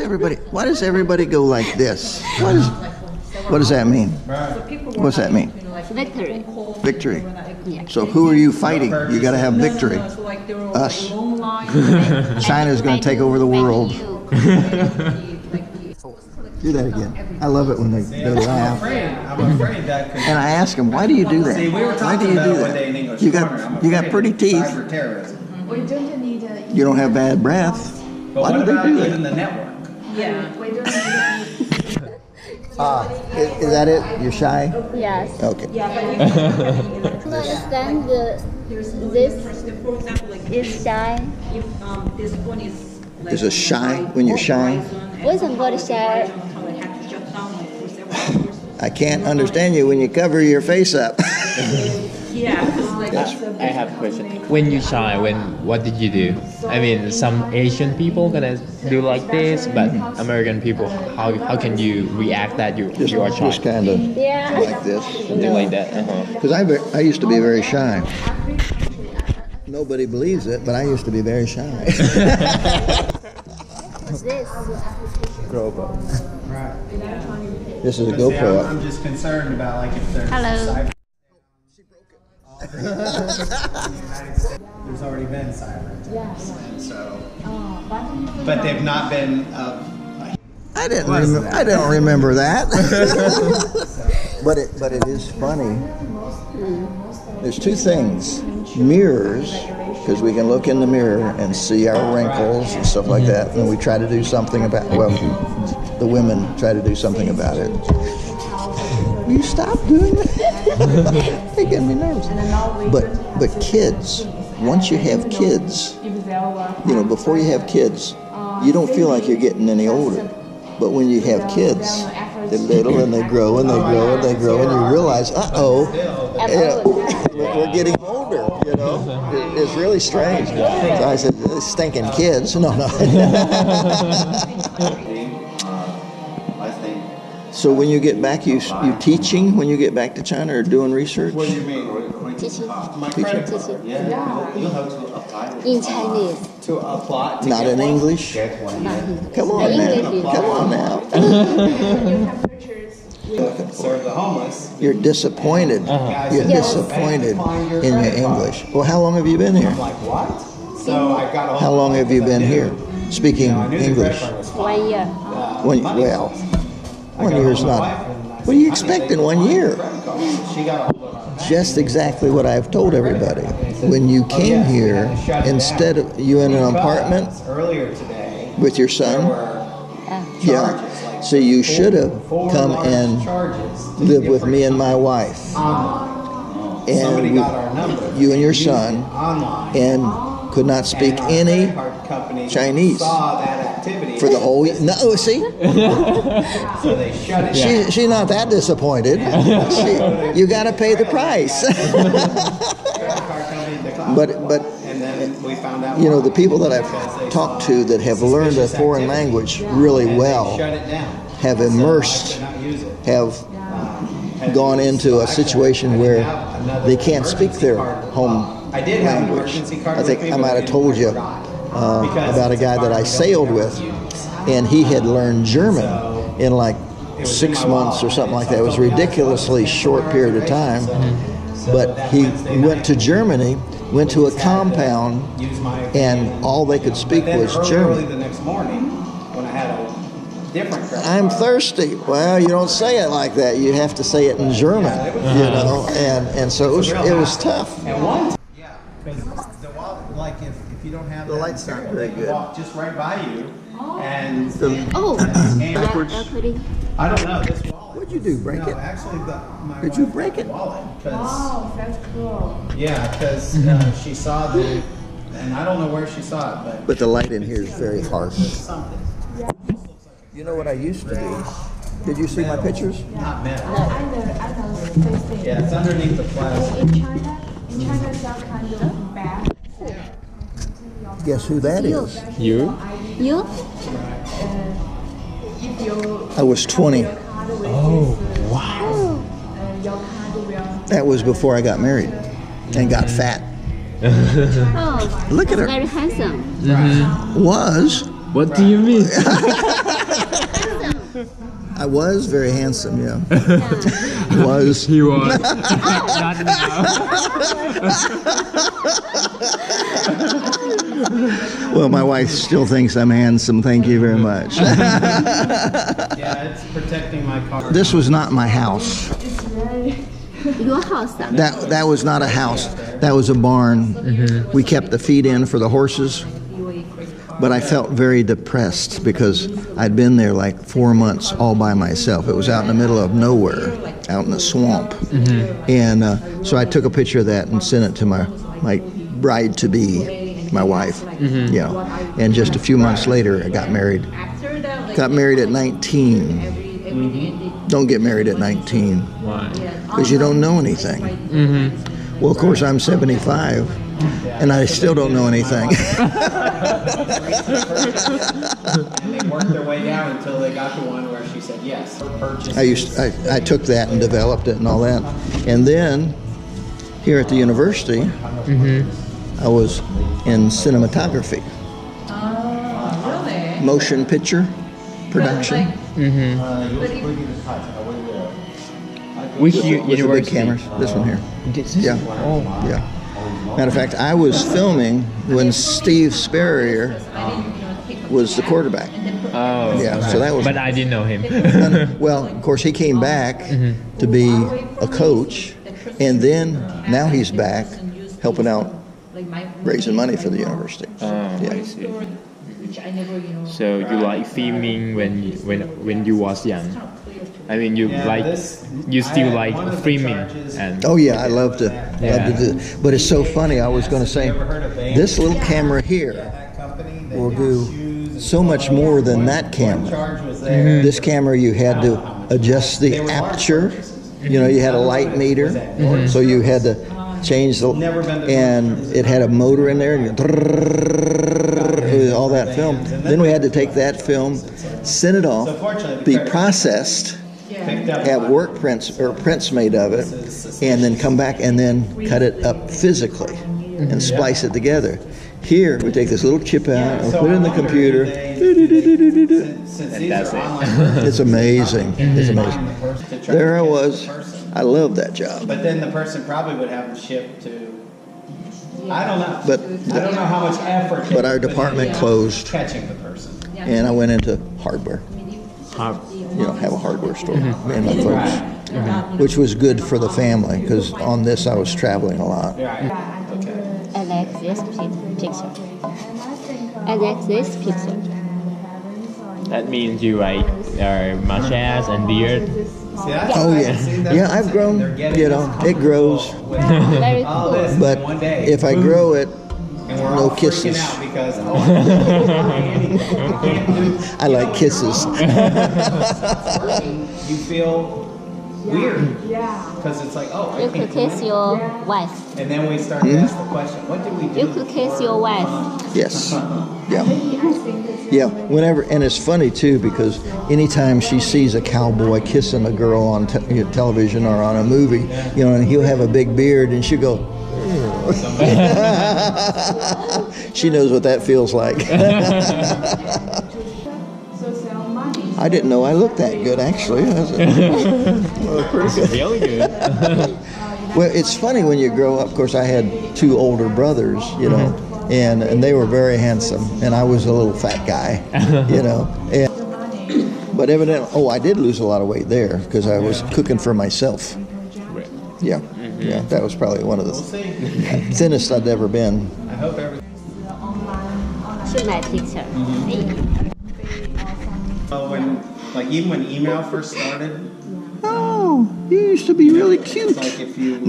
everybody go like this? What does that mean? What's that mean? Victory. Victory. Yeah. So who are you fighting? You got to have victory. Us. China's going to take over the world. Do that again. I love it when they laugh. I'm afraid that could. And I ask them, why do you do that? See, we were Why do talking you do about one day in that? English You Corner. I'm got pretty afraid teeth. Cyber terrorism. We don't need You don't have bad breath. But Why what do they about do even that? the network? Yeah, we don't need Is that it? You're shy? Yes. Okay. I understand this is shy. Is it shy when you're shy? 为什么shy? I can't understand you when you cover your face up. I have a question. When you shy, what did you do? I mean, some Asian people gonna do like this, but American people, how can you react that you are shy? Just kind of Yeah. like this. Something like that. Because I used to be very shy. Nobody believes it, but I used to be very shy. What's this? This is a See, GoPro. I'm just concerned about like if there's Hello. cyber. There's already been cyber attacks, and so, but they've not been. I don't remember that. but it is funny. There's two things: mirrors, because we can look in the mirror and see our wrinkles and stuff like that, and we try to do something about. Well, the women try to do something about it. Will you stop doing that? They get me nervous. But kids, once you have kids, before you have kids, you don't feel like you're getting any older. But when you have kids, they're little and they grow and they grow and they grow, and you realize, we're getting older. It's really strange. So I said, stinking kids. No. So when you get back, you teaching when you get back to China or doing research? What do you mean? Teaching. Teaching. Yeah. You have to apply. In Chinese. To apply. To Not in English? Come on now. Come on now. Serve the homeless. You're disappointed. You're disappointed in your English. Well, how long have you been here? I'm like, what? So I got a How long have you been here speaking English? 1 year. 1 year is not. What do you expect in 1 year? Just exactly what I've told everybody. When you came here, instead of you in an apartment with your son, so you should have come and lived with me and my wife, and you and your son, and could not speak any Chinese for the whole year. No, see? She's not that disappointed. You got to pay the price. but the people that I've talked to that have learned a foreign language really well have immersed, have gone into a situation where they can't speak their home language. I think I might have told you about a guy that I sailed with, and he had learned German in like 6 months or something like that. It was a ridiculously short period of time, but he went to Germany, went to a compound, and all they could speak was German. I'm thirsty. Well, you don't say it like that. You have to say it in German, and so it was tough. Yeah, because like if you don't have The light's not very good. Walk just right by you, and Equity. I don't know this wallet. What'd you do? Break it? Actually, my Did you break it? wallet. Wow, that's cool. Yeah, because she saw and I don't know where she saw it, But the light in here is very harsh. something. You know what I used to do? Did you see my pictures? Not metal. I know this thing. Yeah, it's underneath the plastic. In China, it's all kind of bag. Guess who that is? You? You? If you I was 20. Oh, wow. your card will. That was before I got married and got fat. Oh, Look at her. very handsome. Was. What do you mean? I was very handsome, yeah. Was. He was. Not now. Well, my wife still thinks I'm handsome. Thank you very much. Yeah, it's protecting my car. This was not my house. Your house. That was not a house. That was a barn. We kept the feed in for the horses. But I felt very depressed because I'd been there like 4 months all by myself. It was out in the middle of nowhere, out in the swamp. And so I took a picture of that and sent it to my bride-to-be, my wife. You know. And just a few months later, I got married. Got married at 19. Don't get married at 19. Why? Because you don't know anything. Well, of course, I'm 75. And I still don't know anything. And they worked their way down until they got to one where she said yes. I took that and developed it and all that. And then here at the university, I was in cinematography. Motion picture production. Which With the big university? cameras. This one here. This is- Yeah. Oh. Yeah. Matter of fact, I was filming when Steve Spurrier was the quarterback. Oh. Yeah, so that was. But I didn't know him. Well, of course, he came back to be a coach, and then now he's back helping out raising money for the university. I see. So you like filming when you was young? I mean, you still like filming and. Oh yeah, I love to do. But it's so funny. I was going to say, this little camera here will do so much more than that camera. This camera, you had to adjust the aperture. You know, you had a light meter, so you had to change the, and it had a motor in there, and all that film. Then we had to take that film, send it off, be processed, have work prints or prints made of it, and then come back and then cut it up physically and splice it together. Here, we take this little chip out and put it in the computer. And that's it. It's amazing. It's amazing. There I was. I love that job. But then the person probably would have them shipped to. I don't know. But I don't know how much effort. But our department closed, Catching the person. and I went into hardware. You know, have a hardware store, me and my folks, which was good for the family because on this I was traveling a lot. Right. Okay. I like this picture. I like this picture. That means you like mustache and beard. See, that's Oh why I yeah, see that's yeah. I've grown. You know, it grows. Very All cool. this But in one day. if I grow it, And we're no all freaking kisses. out because I can't do I like kisses. you feel weird Yeah. because it's like, oh, I You can't could do kiss it. your wife. And then we start to ask the question, what did we do? You could kiss your wife. Yes. Yeah. Yeah. Whenever, and it's funny too because anytime she sees a cowboy kissing a girl on television or on a movie, you know, and he'll have a big beard, and she'll go. She knows what that feels like. I didn't know I looked that good, actually. Pretty good. Really good. Well, it's funny when you grow up. Of course, I had 2 older brothers, you know, and they were very handsome, and I was a little fat guy, you know. But evidently, I did lose a lot of weight there because I was cooking for myself. Yeah, yeah, that was probably one of the thinnest I'd ever been. I hope everything. See my picture. Well, even when email first started, Oh, you used to be really cute. it's like if you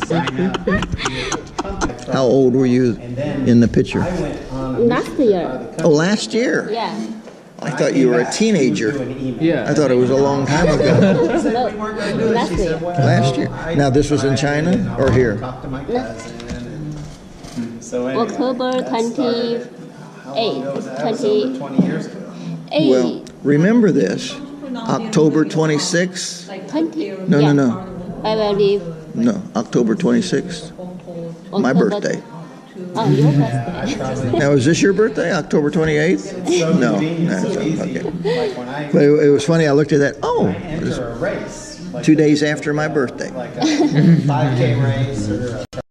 sign up. How old were you in the picture? I went on Last year. Oh, last year. Yeah. I thought you were a teenager. Yeah. I thought it was a long time ago. No, last year. Last year. Now this was in China or here? Talk to my cousin. So anyway, October that started- 28th. How long ago was that? That was over 20 years ago. Well, remember this. October 26th? 20. No, yeah. no, no. I will leave No, October 26th. My October birthday. Oh, your I birthday. probably Now, is this your birthday, October 28th? so No, convenient, no, so easy. okay. Like when I But it was funny. I looked at that. Oh, it was enter a race, like 2 days after my birthday. like a 5K race or a